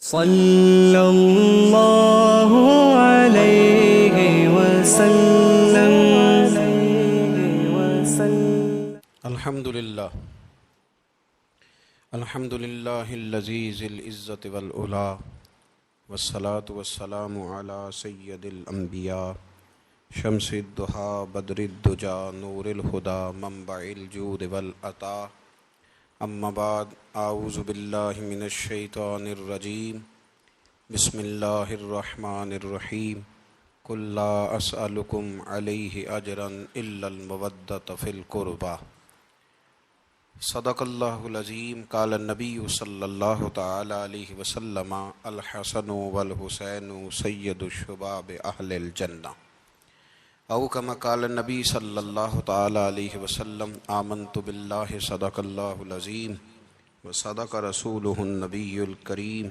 صلی اللہ علیہ وسلم۔ الحمدللہ الذی ذی العزت والعلا والصلاة والسلام علی سید الانبیاء شمس الضحا بدر الدجا نور الہدا منبع الجود والعطا اما بعد اعوذ باللہ من الشیطان الرجیم بسم اللہ الرحمن الرحیم قل لا اسألکم علیہ اجرا الا المودۃ فی القربى صدق اللہ العظیم قال النبی صلی اللہ تعالی علیہ وسلم الحسن والحسین سید الشباب اہل الجنہ او کما قال النبی صلی اللہ تعالی علیہ وسلم آمنت باللہ صدق اللہ العظیم وصدق رسولہ النبی الکریم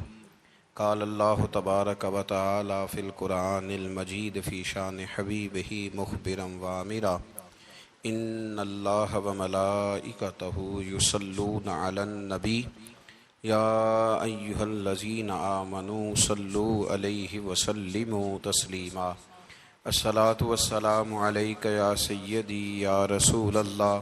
قال اللہ تبارک و تعالی فی القرآن المجید فی شان حبیبہ مخبرا وآمرا ان اللہ وملائکتہ یصلون علی النبی یا ایہا الذین آمنوا صلوا علیہ وسلموا تسلیما الصلاۃ والسلام علیک یا سیدی یا رسول اللہ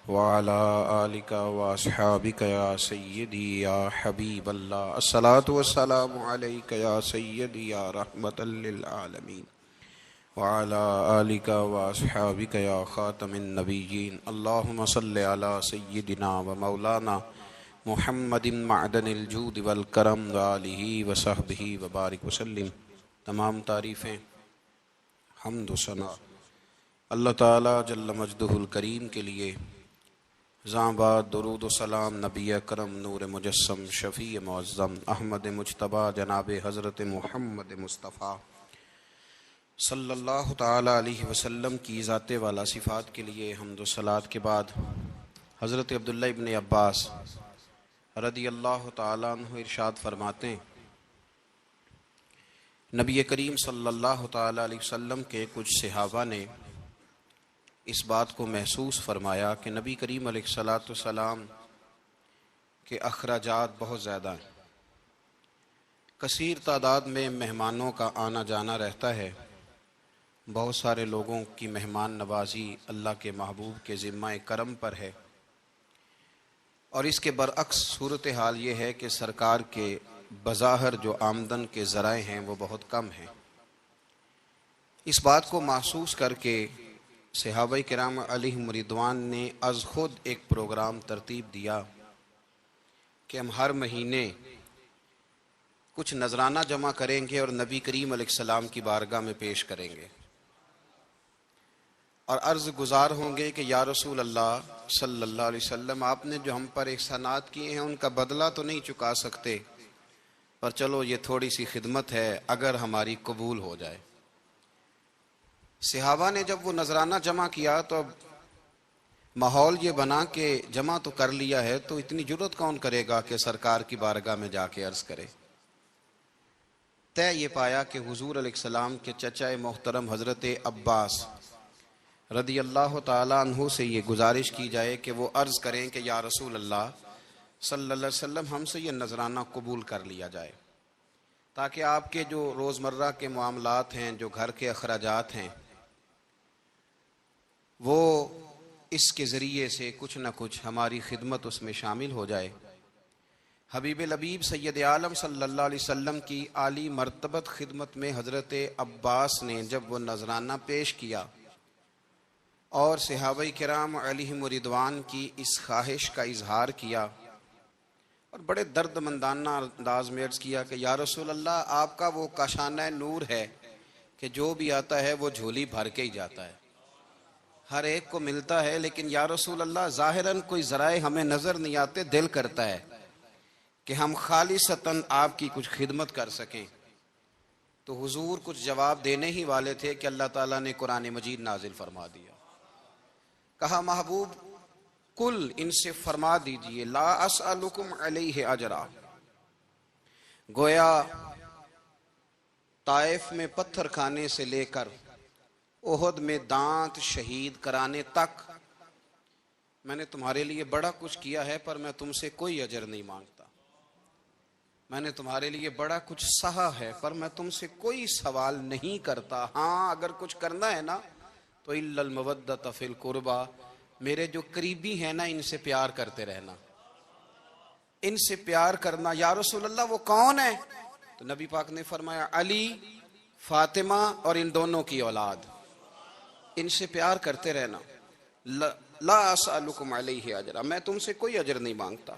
وعلی آلک واصحابک یا سیدی یا حبیب اللہ الصلاۃ والسلام علیک یا سیدی یا رحمۃ للعالمین وعلی آلک واصحابک یا خاتم النبیین اللہم صلی علی سیدنا و مولانا محمد معدن الجود والکرم وآلہ وصحبہ وبارک وسلم۔ تمام تعریفیں حمد و ثنا اللہ تعالیٰ جل مجدہ الکریم کے لیے، زاں بعد درود و سلام نبی اکرم نور مجسم شفیع معظم احمد مجتبیٰ جناب حضرت محمد مصطفیٰ صلی اللہ تعالیٰ علیہ وسلم کی ذات والا صفات کے لیے حمد و صلات کے بعد حضرت عبداللہ ابن عباس رضی اللہ تعالیٰ عنہ ارشاد فرماتے ہیں، نبی کریم صلی اللہ تعالیٰ علیہ وسلم کے کچھ صحابہ نے اس بات کو محسوس فرمایا کہ نبی کریم علیہ السلام کے اخراجات بہت زیادہ ہیں، کثیر تعداد میں مہمانوں کا آنا جانا رہتا ہے، بہت سارے لوگوں کی مہمان نوازی اللہ کے محبوب کے ذمہ کرم پر ہے، اور اس کے برعکس صورتحال یہ ہے کہ سرکار کے بظاہر جو آمدن کے ذرائع ہیں وہ بہت کم ہیں۔ اس بات کو محسوس کر کے صحابہ کرام علیہم رضوان نے از خود ایک پروگرام ترتیب دیا کہ ہم ہر مہینے کچھ نذرانہ جمع کریں گے اور نبی کریم علیہ السلام کی بارگاہ میں پیش کریں گے اور عرض گزار ہوں گے کہ یا رسول اللہ صلی اللہ علیہ وسلم، آپ نے جو ہم پر احسانات کیے ہیں ان کا بدلہ تو نہیں چکا سکتے، پر چلو یہ تھوڑی سی خدمت ہے اگر ہماری قبول ہو جائے۔ صحابہ نے جب وہ نذرانہ جمع کیا تو اب ماحول یہ بنا کہ جمع تو کر لیا ہے تو اتنی جرت کون کرے گا کہ سرکار کی بارگاہ میں جا کے عرض کرے۔ طے یہ پایا کہ حضور علیہ السلام کے چچا محترم حضرت عباس رضی اللہ تعالیٰ عنہ سے یہ گزارش کی جائے کہ وہ عرض کریں کہ یا رسول اللہ صلی اللہ علیہ وسلم، ہم سے یہ نذرانہ قبول کر لیا جائے تاکہ آپ کے جو روزمرہ کے معاملات ہیں، جو گھر کے اخراجات ہیں، وہ اس کے ذریعے سے کچھ نہ کچھ ہماری خدمت اس میں شامل ہو جائے۔ حبیب لبیب سید عالم صلی اللہ علیہ وسلم کی عالی مرتبت خدمت میں حضرت عباس نے جب وہ نذرانہ پیش کیا اور صحابہ کرام علیہم رضوان کی اس خواہش کا اظہار کیا اور بڑے درد مندانہ انداز میں عرض کیا کہ یا رسول اللہ، آپ کا وہ کاشانہ نور ہے کہ جو بھی آتا ہے وہ جھولی بھر کے ہی جاتا ہے، ہر ایک کو ملتا ہے، لیکن یا رسول اللہ ظاہراً کوئی ذرائع ہمیں نظر نہیں آتے، دل کرتا ہے کہ ہم خالصتاً آپ کی کچھ خدمت کر سکیں۔ تو حضور کچھ جواب دینے ہی والے تھے کہ اللہ تعالیٰ نے قرآن مجید نازل فرما دیا، کہا محبوب کل ان سے فرما دیجئے لا اسألکم علیہ اجرا۔ گویا طائف میں پتھر کھانے سے لے کر احد میں دانت شہید کرانے تک میں نے تمہارے لیے بڑا کچھ کیا ہے، پر میں تم سے کوئی اجر نہیں مانگتا۔ میں نے تمہارے لیے بڑا کچھ سہا ہے، پر میں تم سے کوئی سوال نہیں کرتا، ہاں اگر کچھ کرنا ہے نا تو الا المودۃ فی القربی، میرے جو قریبی ہیں نا ان سے پیار کرتے رہنا، ان سے پیار کرنا۔ یا رسول اللہ وہ کون ہے؟ تو نبی پاک نے فرمایا علی، فاطمہ اور ان دونوں کی اولاد، ان سے پیار کرتے رہنا۔ لا اسألکم علیہ اجرا، میں تم سے کوئی اجر نہیں مانگتا،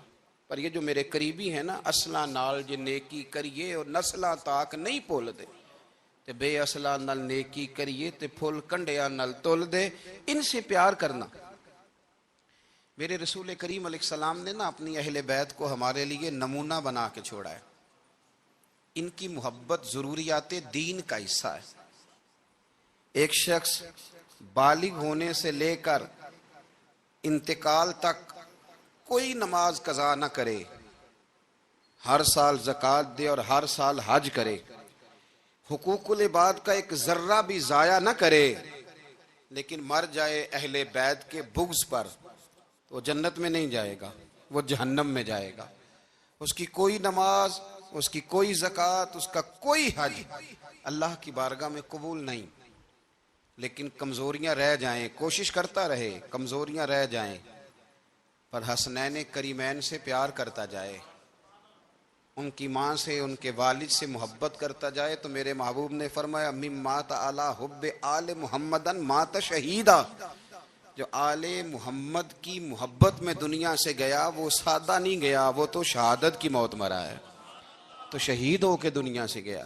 پر یہ جو میرے قریبی ہیں نا، اصلاں نال جے نیکی کریے اور نسلاں تاک نہیں پول دے، تے بے اصلاں نال نیکی کریے تے پھول کنڈیاں نال تول دے، ان سے پیار کرنا۔ میرے رسول کریم علیہ السلام نے نا اپنی اہل بیت کو ہمارے لیے نمونہ بنا کے چھوڑا ہے۔ ان کی محبت ضروریات دین کا حصہ ہے۔ ایک شخص بالغ ہونے سے لے کر انتقال تک کوئی نماز قضا نہ کرے، ہر سال زکوٰۃ دے اور ہر سال حج کرے، حقوق العباد کا ایک ذرہ بھی ضائع نہ کرے، لیکن مر جائے اہل بیت کے بغض پر، تو وہ جنت میں نہیں جائے گا، وہ جہنم میں جائے گا۔ اس کی کوئی نماز، اس کی کوئی زکوٰۃ، اس کا کوئی حج اللہ کی بارگاہ میں قبول نہیں۔ لیکن کمزوریاں رہ جائیں، کوشش کرتا رہے، کمزوریاں رہ جائیں، پر حسنین کریمین سے پیار کرتا جائے، ان کی ماں سے، ان کے والد سے محبت کرتا جائے، تو میرے محبوب نے فرمایا مم مات علی حب آل محمدن مات شہیدا، جو آل محمد کی محبت میں دنیا سے گیا وہ سادہ نہیں گیا، وہ تو شہادت کی موت مرا ہے، تو شہید ہو کے دنیا سے گیا۔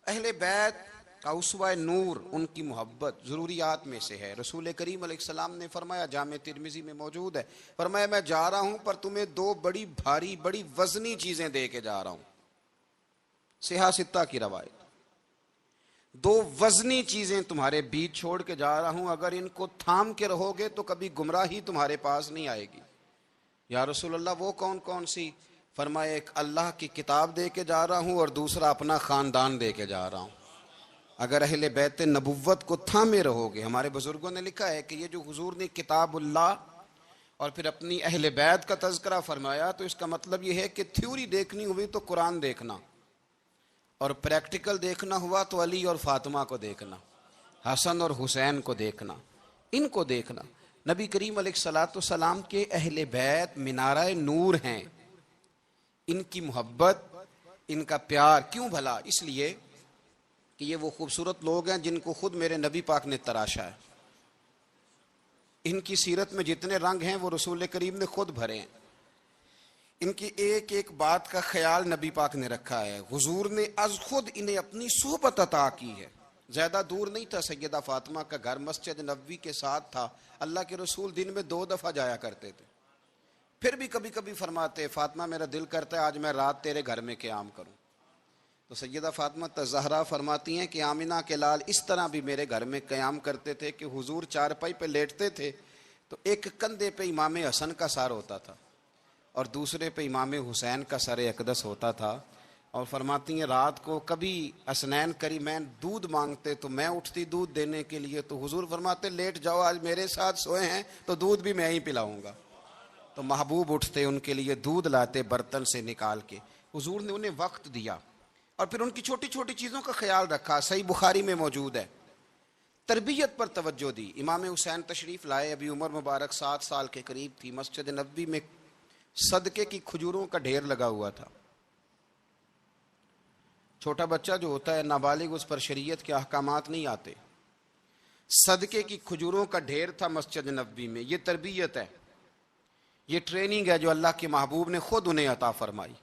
اہل بیت کا اسوہ نور، ان کی محبت ضروریات میں سے ہے۔ رسول کریم علیہ السلام نے فرمایا، جامع ترمذی میں موجود ہے، فرمایا میں جا رہا ہوں پر تمہیں دو بڑی بھاری بڑی وزنی چیزیں دے کے جا رہا ہوں، صحیح ستہ کی روایت، دو وزنی چیزیں تمہارے بیچ چھوڑ کے جا رہا ہوں، اگر ان کو تھام کے رہو گے تو کبھی گمراہی تمہارے پاس نہیں آئے گی۔ یا رسول اللہ وہ کون کون سی؟ فرمایا ایک اللہ کی کتاب دے کے جا رہا ہوں اور دوسرا اپنا خاندان دے کے جا رہا ہوں۔ اگر اہل بیت نبوت کو تھامے رہو گے، ہمارے بزرگوں نے لکھا ہے کہ یہ جو حضور نے کتاب اللہ اور پھر اپنی اہل بیت کا تذکرہ فرمایا، تو اس کا مطلب یہ ہے کہ تھیوری دیکھنی ہوئی تو قرآن دیکھنا، اور پریکٹیکل دیکھنا ہوا تو علی اور فاطمہ کو دیکھنا، حسن اور حسین کو دیکھنا، ان کو دیکھنا۔ نبی کریم علیہ الصلاۃ والسلام کے اہل بیت مینارہ نور ہیں، ان کی محبت، ان کا پیار کیوں بھلا؟ اس لیے کہ یہ وہ خوبصورت لوگ ہیں جن کو خود میرے نبی پاک نے تراشا ہے۔ ان کی سیرت میں جتنے رنگ ہیں وہ رسول کریم نے خود بھرے ہیں۔ ان کی ایک ایک بات کا خیال نبی پاک نے رکھا ہے، حضور نے از خود انہیں اپنی صحبت عطا کی ہے۔ زیادہ دور نہیں تھا سیدہ فاطمہ کا گھر، مسجد نبوی کے ساتھ تھا، اللہ کے رسول دن میں 2 دفعہ جایا کرتے تھے، پھر بھی کبھی کبھی فرماتے فاطمہ میرا دل کرتا ہے آج میں رات تیرے گھر میں قیام کروں، تو سیدہ فاطمہ الزہرا فرماتی ہیں کہ آمنہ کے لال اس طرح بھی میرے گھر میں قیام کرتے تھے کہ حضور چارپائی پہ لیٹتے تھے تو ایک کندھے پہ امام حسن کا سر ہوتا تھا اور دوسرے پہ امام حسین کا سر اقدس ہوتا تھا، اور فرماتی ہیں رات کو کبھی حسنین کریمین دودھ مانگتے تو میں اٹھتی دودھ دینے کے لیے، تو حضور فرماتے لیٹ جاؤ آج میرے ساتھ سوئے ہیں تو دودھ بھی میں ہی پلاؤں گا، تو محبوب اٹھتے ان کے لیے دودھ لاتے برتن سے نکال کے، حضور نے انہیں وقت دیا اور پھر ان کی چھوٹی چھوٹی چیزوں کا خیال رکھا۔ صحیح بخاری میں موجود ہے، تربیت پر توجہ دی۔ امام حسین تشریف لائے، ابھی عمر مبارک 7 سال کے قریب تھی، مسجد نبوی میں صدقے کی کھجوروں کا ڈھیر لگا ہوا تھا۔ چھوٹا بچہ جو ہوتا ہے نابالغ، اس پر شریعت کے احکامات نہیں آتے، صدقے کی کھجوروں کا ڈھیر تھا مسجد نبوی میں۔ یہ تربیت ہے، یہ ٹریننگ ہے جو اللہ کے محبوب نے خود انہیں عطا فرمائی۔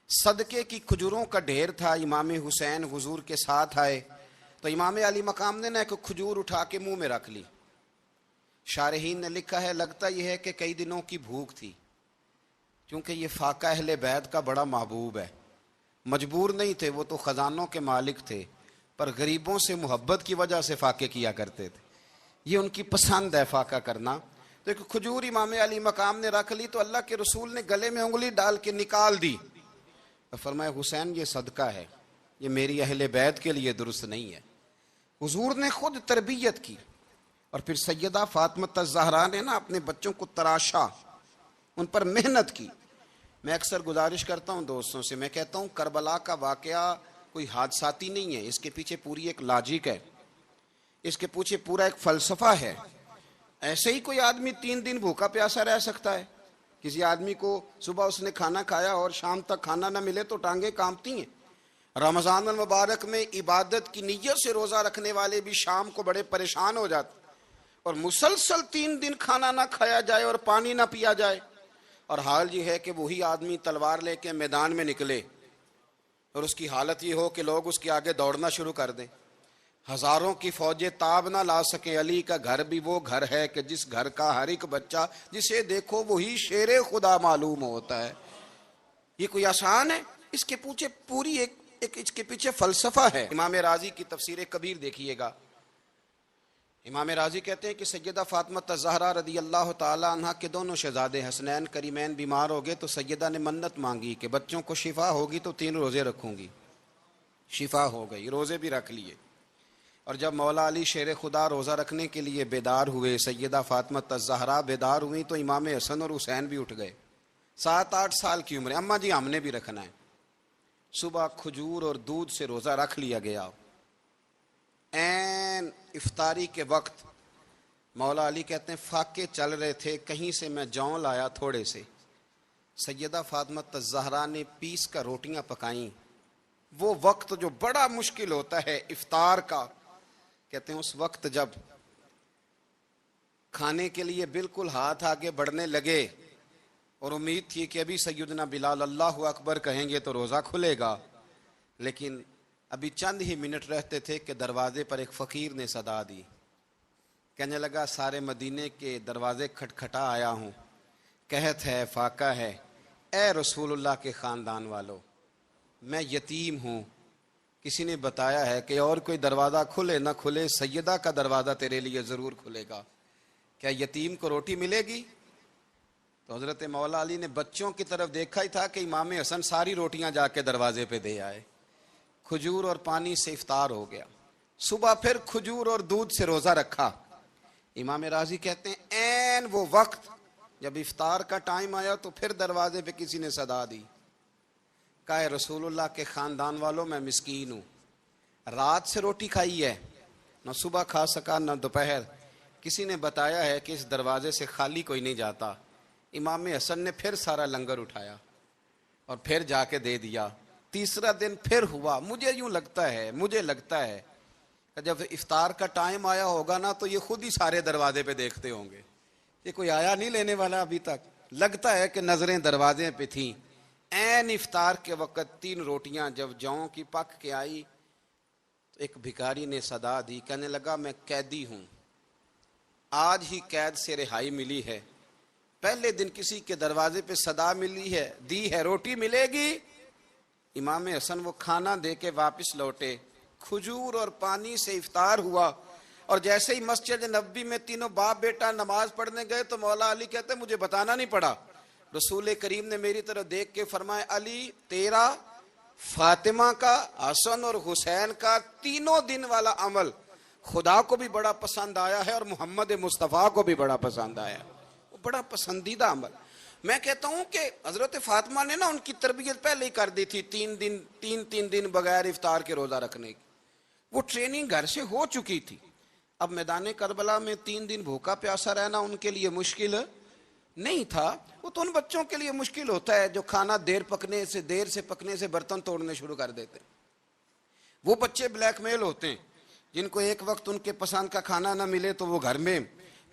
صدقے کی کھجوروں کا ڈھیر تھا، امام حسین حضور کے ساتھ آئے تو امام علی مقام نے ایک کھجور اٹھا کے منہ میں رکھ لی۔ شارحین نے لکھا ہے لگتا یہ ہے کہ کئی دنوں کی بھوک تھی، کیونکہ یہ فاقہ اہل بیت کا بڑا محبوب ہے، مجبور نہیں تھے، وہ تو خزانوں کے مالک تھے، پر غریبوں سے محبت کی وجہ سے فاقے کیا کرتے تھے، یہ ان کی پسند ہے فاقہ کرنا۔ تو ایک کھجور امام علی مقام نے رکھ لی تو اللہ کے رسول نے گلے میں انگلی ڈال کے نکال دی، فرمایا حسین یہ صدقہ ہے، یہ میری اہل بیت کے لیے درست نہیں ہے۔ حضور نے خود تربیت کی، اور پھر سیدہ فاطمہ الزہرا نے اپنے بچوں کو تراشا، ان پر محنت کی۔ میں اکثر گزارش کرتا ہوں دوستوں سے، میں کہتا ہوں کربلا کا واقعہ کوئی حادثاتی نہیں ہے، اس کے پیچھے پوری ایک لاجک ہے، اس کے پیچھے پورا ایک فلسفہ ہے۔ ایسے ہی کوئی آدمی 3 دن بھوکا پیاسا رہ سکتا ہے؟ کسی آدمی کو صبح اس نے کھانا کھایا اور شام تک کھانا نہ ملے تو ٹانگیں کانپتی ہیں۔ رمضان المبارک میں عبادت کی نیت سے روزہ رکھنے والے بھی شام کو بڑے پریشان ہو جاتے، اور مسلسل 3 دن کھانا نہ کھایا جائے اور پانی نہ پیا جائے، اور حال یہ ہے کہ وہی آدمی تلوار لے کے میدان میں نکلے اور اس کی حالت یہ ہو کہ لوگ اس کے آگے دوڑنا شروع کر دیں، ہزاروں کی فوجیں تاب نہ لا سکیں۔ علی کا گھر بھی وہ گھر ہے کہ جس گھر کا ہر ایک بچہ جسے دیکھو وہی شیر خدا معلوم ہوتا ہے۔ یہ کوئی آسان ہے؟ اس کے پیچھے پوری ایک اس کے پیچھے فلسفہ ہے۔ امام راضی کی تفسیر کبیر دیکھیے گا، امام راضی کہتے ہیں کہ سیدہ فاطمہ الزہرا رضی اللہ تعالی عنہ کے دونوں شہزادے حسنین کریمین بیمار ہو گئے تو سیدہ نے منت مانگی کہ بچوں کو شفا ہوگی تو 3 روزے رکھوں گی۔ شفا ہو گئی، روزے بھی رکھ لیے، اور جب مولا علی شیر خدا روزہ رکھنے کے لیے بیدار ہوئے، سیدہ فاطمہ الزہرا بیدار ہوئی تو امام حسن اور حسین بھی اٹھ گئے، 7-8 سال کی عمر، اماں جی ہم نے بھی رکھنا ہے۔ صبح کھجور اور دودھ سے روزہ رکھ لیا گیا۔ عین افطاری کے وقت مولا علی کہتے ہیں فاقے چل رہے تھے، کہیں سے میں جوں لایا تھوڑے سے، سیدہ فاطمہ الزہرا نے پیس کر روٹیاں پکائیں۔ وہ وقت جو بڑا مشکل ہوتا ہے افطار کا، کہتے ہیں اس وقت جب کھانے کے لیے بالکل ہاتھ آگے بڑھنے لگے اور امید تھی کہ ابھی سیدنا بلال اللہ اکبر کہیں گے تو روزہ کھلے گا، لیکن ابھی چند ہی منٹ رہتے تھے کہ دروازے پر ایک فقیر نے صدا دی، کہنے لگا سارے مدینے کے دروازے کھٹکھٹا آیا ہوں، قحط ہے، فاقہ ہے، اے رسول اللہ کے خاندان والو، میں یتیم ہوں، کسی نے بتایا ہے کہ اور کوئی دروازہ کھلے نہ کھلے سیدہ کا دروازہ تیرے لیے ضرور کھلے گا، کیا یتیم کو روٹی ملے گی؟ تو حضرت مولا علی نے بچوں کی طرف دیکھا ہی تھا کہ امام حسن ساری روٹیاں جا کے دروازے پہ دے آئے، کھجور اور پانی سے افطار ہو گیا۔ صبح پھر کھجور اور دودھ سے روزہ رکھا۔ امام راضی کہتے ہیں عین وہ وقت جب افطار کا ٹائم آیا تو پھر دروازے پہ کسی نے صدا دی، کہا رسول اللہ کے خاندان والوں میں مسکین ہوں، رات سے روٹی کھائی ہے، نہ صبح کھا سکا نہ دوپہر، کسی نے بتایا ہے کہ اس دروازے سے خالی کوئی نہیں جاتا۔ امام حسن نے پھر سارا لنگر اٹھایا اور پھر جا کے دے دیا۔ تیسرا دن پھر ہوا، مجھے لگتا ہے کہ جب افطار کا ٹائم آیا ہوگا نا تو یہ خود ہی سارے دروازے پہ دیکھتے ہوں گے، یہ کوئی آیا نہیں لینے والا ابھی تک، لگتا ہے کہ نظریں دروازے پہ تھیں۔ عین افطار کے وقت 3 روٹیاں جب جوں کی پک کے آئی تو ایک بھکاری نے صدا دی، کہنے لگا میں قیدی ہوں، آج ہی قید سے رہائی ملی ہے، پہلے دن کسی کے دروازے پہ صدا ملی ہے، دی ہے روٹی ملے گی۔ امام حسن وہ کھانا دے کے واپس لوٹے، کھجور اور پانی سے افطار ہوا، اور جیسے ہی مسجد نبوی میں تینوں باپ بیٹا نماز پڑھنے گئے تو مولا علی کہتے مجھے بتانا نہیں پڑا، رسول کریم نے میری طرف دیکھ کے فرمایا علی تیرا، فاطمہ کا، حسن اور حسین کا 3 دن والا عمل خدا کو بھی بڑا پسند آیا ہے اور محمد مصطفیٰ کو بھی بڑا پسند آیا، وہ بڑا پسندیدہ عمل۔ میں کہتا ہوں کہ حضرت فاطمہ نے نا ان کی تربیت پہلے ہی کر دی تھی، 3 دن بغیر افطار کے روزہ رکھنے کی، وہ ٹریننگ گھر سے ہو چکی تھی۔ اب میدان کربلا میں 3 دن بھوکا پیاسا رہنا ان کے لیے مشکل نہیں تھا، وہ تو ان بچوں کے لیے مشکل ہوتا ہے جو کھانا دیر سے پکنے سے برتن توڑنے شروع کر دیتے ہیں۔ وہ بچے بلیک میل ہوتے ہیں جن کو ایک وقت ان کے پسند کا کھانا نہ ملے تو وہ گھر میں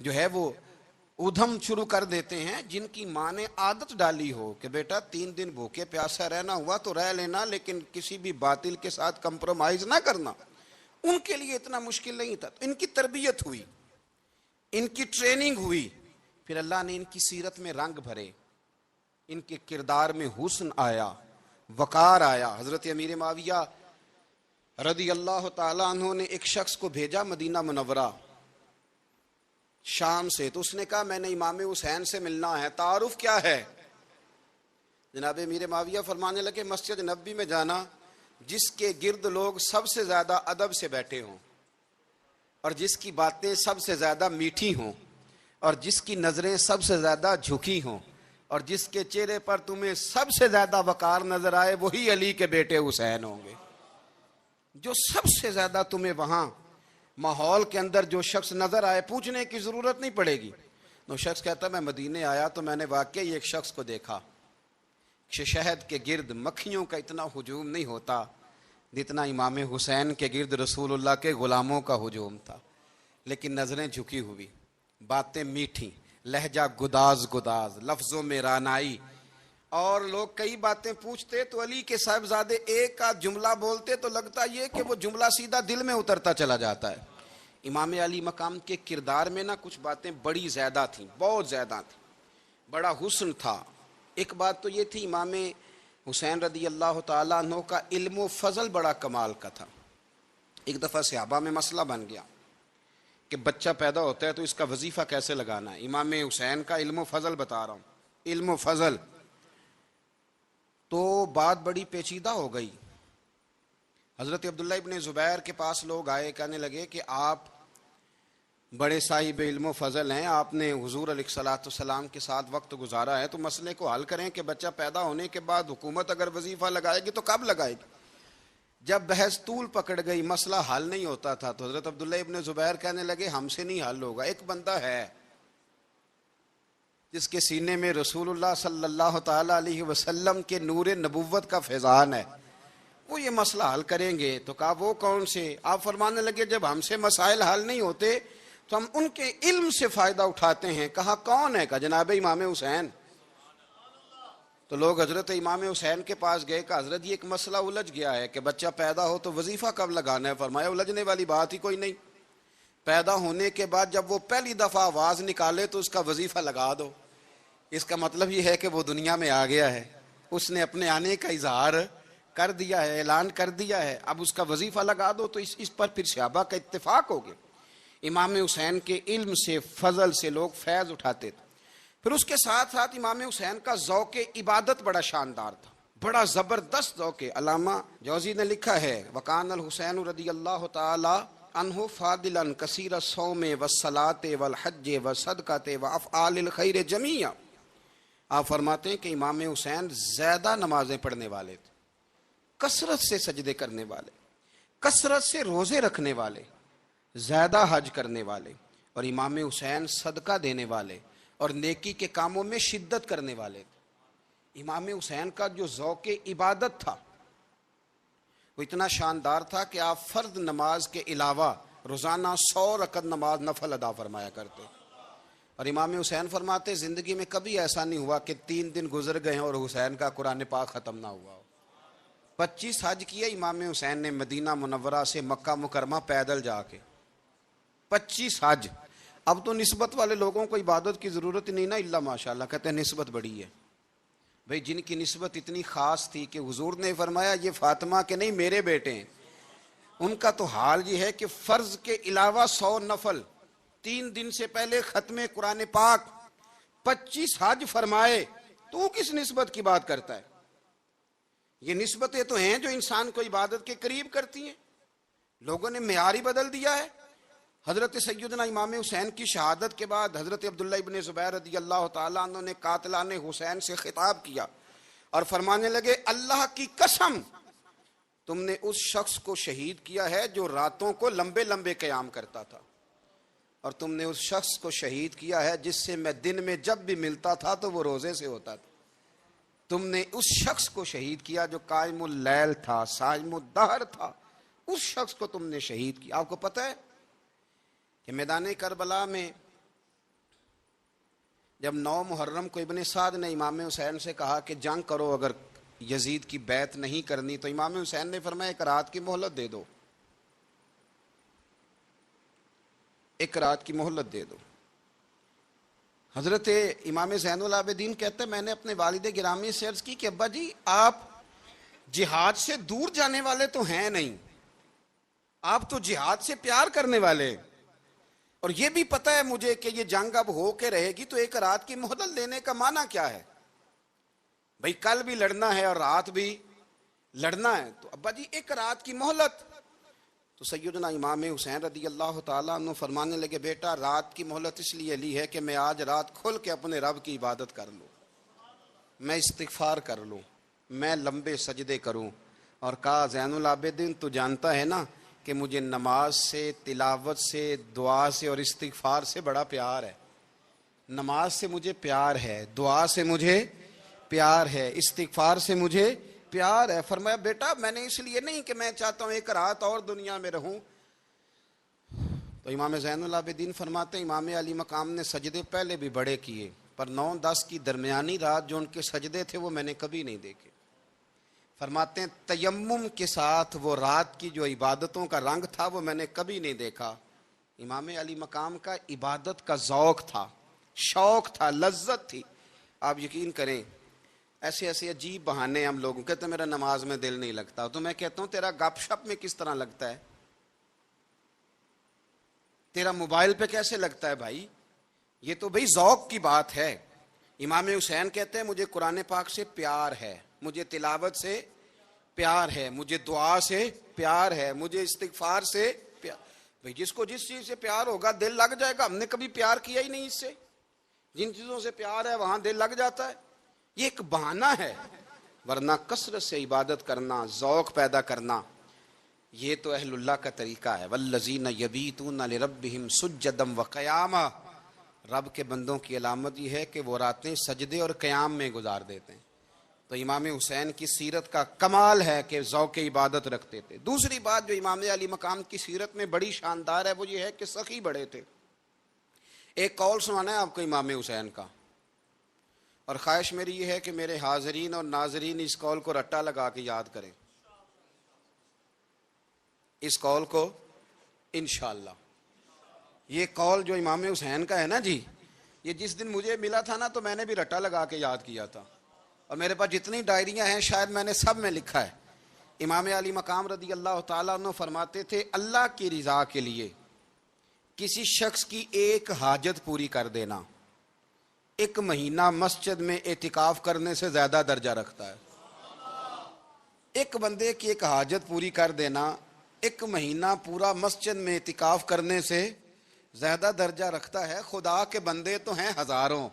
جو ہے وہ ادھم شروع کر دیتے ہیں، جن کی ماں نے عادت ڈالی ہو کہ بیٹا 3 دن بھوکے پیاسا رہنا ہوا تو رہ لینا، لیکن کسی بھی باطل کے ساتھ کمپرومائز نہ کرنا، ان کے لیے اتنا مشکل نہیں تھا۔ ان کی تربیت ہوئی، ان کی ٹریننگ ہوئی، پھر اللہ نے ان کی سیرت میں رنگ بھرے، ان کے کردار میں حسن آیا، وقار آیا۔ حضرت امیر معاویہ رضی اللہ تعالیٰ عنہ نے ایک شخص کو بھیجا مدینہ منورہ شام سے، تو اس نے کہا میں نے امام حسین سے ملنا ہے، تعارف کیا ہے؟ جناب امیر معاویہ فرمانے لگے مسجد نبوی میں جانا جس کے گرد لوگ سب سے زیادہ ادب سے بیٹھے ہوں اور جس کی باتیں سب سے زیادہ میٹھی ہوں اور جس کی نظریں سب سے زیادہ جھکی ہوں، اور جس کے چہرے پر تمہیں سب سے زیادہ وقار نظر آئے وہی علی کے بیٹے حسین ہوں گے. جو سب سے زیادہ تمہیں وہاں ماحول کے اندر جو شخص نظر آئے پوچھنے کی ضرورت نہیں پڑے گی. وہ شخص کہتا میں مدینے آیا تو میں نے واقعی ایک شخص کو دیکھا شہد کے گرد مکھیوں کا اتنا ہجوم نہیں ہوتا جتنا امام حسین کے گرد رسول اللہ کے غلاموں کا ہجوم تھا. لیکن نظریں جھکی ہوئی، باتیں میٹھی، لہجہ گداز گداز، لفظوں میں رانائی. اور لوگ کئی باتیں پوچھتے تو علی کے صاحبزادے ایک آدھ جملہ بولتے تو لگتا یہ کہ وہ جملہ سیدھا دل میں اترتا چلا جاتا ہے. امام علی مقام کے کردار میں نا کچھ باتیں بڑی زیادہ تھیں، بہت زیادہ تھیں. بڑا حسن تھا. ایک بات تو یہ تھی امام حسین رضی اللہ تعالیٰ عنہ کا علم و فضل بڑا کمال کا تھا. ایک دفعہ صحابہ میں مسئلہ بن گیا کہ بچہ پیدا ہوتا ہے تو اس کا وظیفہ کیسے لگانا ہے. امام حسین کا علم و فضل بتا رہا ہوں، علم و فضل. تو بات بڑی پیچیدہ ہو گئی. حضرت عبداللہ ابن زبیر کے پاس لوگ آئے، کہنے لگے کہ آپ بڑے صاحب علم و فضل ہیں، آپ نے حضور علیہ الصلوۃ والسلام کے ساتھ وقت گزارا ہے، تو مسئلے کو حل کریں کہ بچہ پیدا ہونے کے بعد حکومت اگر وظیفہ لگائے گی تو کب لگائے گی. جب بحث طول پکڑ گئی، مسئلہ حل نہیں ہوتا تھا، تو حضرت عبداللہ ابن زبیر کہنے لگے ہم سے نہیں حل ہوگا. ایک بندہ ہے جس کے سینے میں رسول اللہ صلی اللہ تعالی علیہ وسلم کے نور نبوت کا فیضان ہے، وہ یہ مسئلہ حل کریں گے. تو کہا وہ کون سے؟ آپ فرمانے لگے جب ہم سے مسائل حل نہیں ہوتے تو ہم ان کے علم سے فائدہ اٹھاتے ہیں. کہا کون ہے؟ کہا جناب امام حسین. تو لوگ حضرت امام حسین کے پاس گئے کہ حضرت یہ ایک مسئلہ الجھ گیا ہے کہ بچہ پیدا ہو تو وظیفہ کب لگانا ہے. فرمایا الجھنے والی بات ہی کوئی نہیں. پیدا ہونے کے بعد جب وہ پہلی دفعہ آواز نکالے تو اس کا وظیفہ لگا دو. اس کا مطلب یہ ہے کہ وہ دنیا میں آ گیا ہے، اس نے اپنے آنے کا اظہار کر دیا ہے، اعلان کر دیا ہے، اب اس کا وظیفہ لگا دو. تو اس پر پھر صحابہ کا اتفاق ہو گیا. امام حسین کے علم سے، فضل سے لوگ فیض اٹھاتے تھے. پھر اس کے ساتھ ساتھ امام حسین کا ذوق عبادت بڑا شاندار تھا، بڑا زبردست ذوق. علامہ جوزی نے لکھا ہے وکان الحسین رضی اللہ تعالی عنہ فاضلا کثیر الصوم والصلاۃ والحج والصدقۃ وافعال الخیر جمیعا. آپ فرماتے ہیں کہ امام حسین زیادہ نمازیں پڑھنے والے تھے، کثرت سے سجدے کرنے والے، کثرت سے روزے رکھنے والے، زیادہ حج کرنے والے، اور امام حسین صدقہ دینے والے اور نیکی کے کاموں میں شدت کرنے والے تھے. امام حسین کا جو ذوق عبادت تھا وہ اتنا شاندار تھا کہ آپ فرض نماز کے علاوہ روزانہ 100 رکعت نماز نفل ادا فرمایا کرتے. اور امام حسین فرماتے زندگی میں کبھی ایسا نہیں ہوا کہ 3 دن گزر گئے ہیں اور حسین کا قرآن پاک ختم نہ ہوا ہو. 25 حج کیے امام حسین نے مدینہ منورہ سے مکہ مکرمہ پیدل جا کے، 25 حج. اب تو نسبت والے لوگوں کو عبادت کی ضرورت نہیں نا، الا ماشاءاللہ کہتے ہیں نسبت بڑی ہے. بھئی جن کی نسبت اتنی خاص تھی کہ حضور نے فرمایا یہ فاطمہ کے نہیں میرے بیٹے ہیں، ان کا تو حال یہ ہے کہ فرض کے علاوہ 100 نفل، 3 دن سے پہلے ختم قرآن پاک، 25 حج فرمائے. تو کس نسبت کی بات کرتا ہے؟ یہ نسبتیں تو ہیں جو انسان کو عبادت کے قریب کرتی ہیں. لوگوں نے معیار ہی بدل دیا ہے. حضرت سیدنا امام حسین کی شہادت کے بعد حضرت عبداللہ ابن زبیر رضی اللہ تعالیٰ عنہ نے قاتلان حسین سے خطاب کیا اور فرمانے لگے اللہ کی قسم تم نے اس شخص کو شہید کیا ہے جو راتوں کو لمبے لمبے قیام کرتا تھا، اور تم نے اس شخص کو شہید کیا ہے جس سے میں دن میں جب بھی ملتا تھا تو وہ روزے سے ہوتا تھا. تم نے اس شخص کو شہید کیا جو قائم اللیل تھا، صائم الدہر تھا، اس شخص کو تم نے شہید کیا. آپ کو پتہ ہے کہ میدان کربلا میں جب 9 محرم کو ابن سعد نے امام حسین سے کہا کہ جنگ کرو اگر یزید کی بیعت نہیں کرنی، تو امام حسین نے فرمایا ایک رات کی مہلت دے دو، ایک رات کی مہلت دے دو. حضرت امام زین العابدین کہتے ہیں میں نے اپنے والد گرامی سے عرض کی کہ ابا جی آپ جہاد سے دور جانے والے تو ہیں نہیں، آپ تو جہاد سے پیار کرنے والے، اور یہ بھی پتہ ہے مجھے کہ یہ جنگ اب ہو کے رہے گی، تو ایک رات کی مہلت لینے کا معنی کیا ہے؟ بھئی کل بھی لڑنا ہے اور رات بھی لڑنا ہے، تو ابا جی ایک رات کی مہلت. تو سیدنا امام حسین رضی اللہ تعالیٰ عنہ فرمانے لگے بیٹا رات کی مہلت اس لیے لی ہے کہ میں آج رات کھل کے اپنے رب کی عبادت کر لوں. میں استغفار کر لوں، میں لمبے سجدے کروں، اور کہا زین العابدین تو جانتا ہے نا کہ مجھے نماز سے، تلاوت سے، دعا سے اور استغفار سے بڑا پیار ہے۔ نماز سے مجھے پیار ہے، دعا سے مجھے پیار ہے، استغفار سے مجھے پیار ہے۔ فرمایا بیٹا میں نے اس لیے نہیں کہ میں چاہتا ہوں ایک رات اور دنیا میں رہوں۔ تو امام زین العابدین فرماتے ہیں امام علی مقام نے سجدے پہلے بھی بڑے کیے، پر 9-10 کی درمیانی رات جو ان کے سجدے تھے وہ میں نے کبھی نہیں دیکھے۔ فرماتے ہیں تیمم کے ساتھ وہ رات کی جو عبادتوں کا رنگ تھا وہ میں نے کبھی نہیں دیکھا۔ امام علی مقام کا عبادت کا ذوق تھا، شوق تھا، لذت تھی۔ آپ یقین کریں ایسے ایسے عجیب بہانے ہم لوگوں کہتے ہیں میرا نماز میں دل نہیں لگتا، تو میں کہتا ہوں تیرا گپ شپ میں کس طرح لگتا ہے، تیرا موبائل پہ کیسے لگتا ہے بھائی؟ یہ تو بھائی ذوق کی بات ہے۔ امام حسین کہتے ہیں مجھے قرآن پاک سے پیار ہے، مجھے تلاوت سے پیار ہے، مجھے دعا سے پیار ہے، مجھے استغفار سے پیار۔ بھائی جس کو جس چیز سے پیار ہوگا دل لگ جائے گا۔ ہم نے کبھی پیار کیا ہی نہیں اس سے، جن چیزوں سے پیار ہے وہاں دل لگ جاتا ہے۔ یہ ایک بہانہ ہے، ورنہ کثرت سے عبادت کرنا، ذوق پیدا کرنا، یہ تو اہل اللہ کا طریقہ ہے۔ والذین یبیتون لربہم سجدا وقیاما، رب کے بندوں کی علامت یہ ہے کہ وہ راتیں سجدے اور قیام میں گزار دیتے ہیں۔ تو امام حسین کی سیرت کا کمال ہے کہ ذوق عبادت رکھتے تھے۔ دوسری بات جو امام علی مقام کی سیرت میں بڑی شاندار ہے وہ یہ ہے کہ سخی بڑے تھے۔ ایک قول سنانا ہے آپ کو امام حسین کا، اور خواہش میری یہ ہے کہ میرے حاضرین اور ناظرین اس قول کو رٹا لگا کے یاد کریں، اس قول کو انشاءاللہ۔ یہ قول جو امام حسین کا ہے نا جی، یہ جس دن مجھے ملا تھا نا تو میں نے بھی رٹا لگا کے یاد کیا تھا، اور میرے پاس جتنی ڈائریاں ہیں شاید میں نے سب میں لکھا ہے۔ امام علی مقام رضی اللہ تعالیٰ عنہ فرماتے تھے اللہ کی رضا کے لیے کسی شخص کی ایک حاجت پوری کر دینا 1 مہینہ مسجد میں اعتکاف کرنے سے زیادہ درجہ رکھتا ہے۔ ایک بندے کی ایک حاجت پوری کر دینا 1 مہینہ پورا مسجد میں اعتکاف کرنے سے زیادہ درجہ رکھتا ہے۔ خدا کے بندے تو ہیں ہزاروں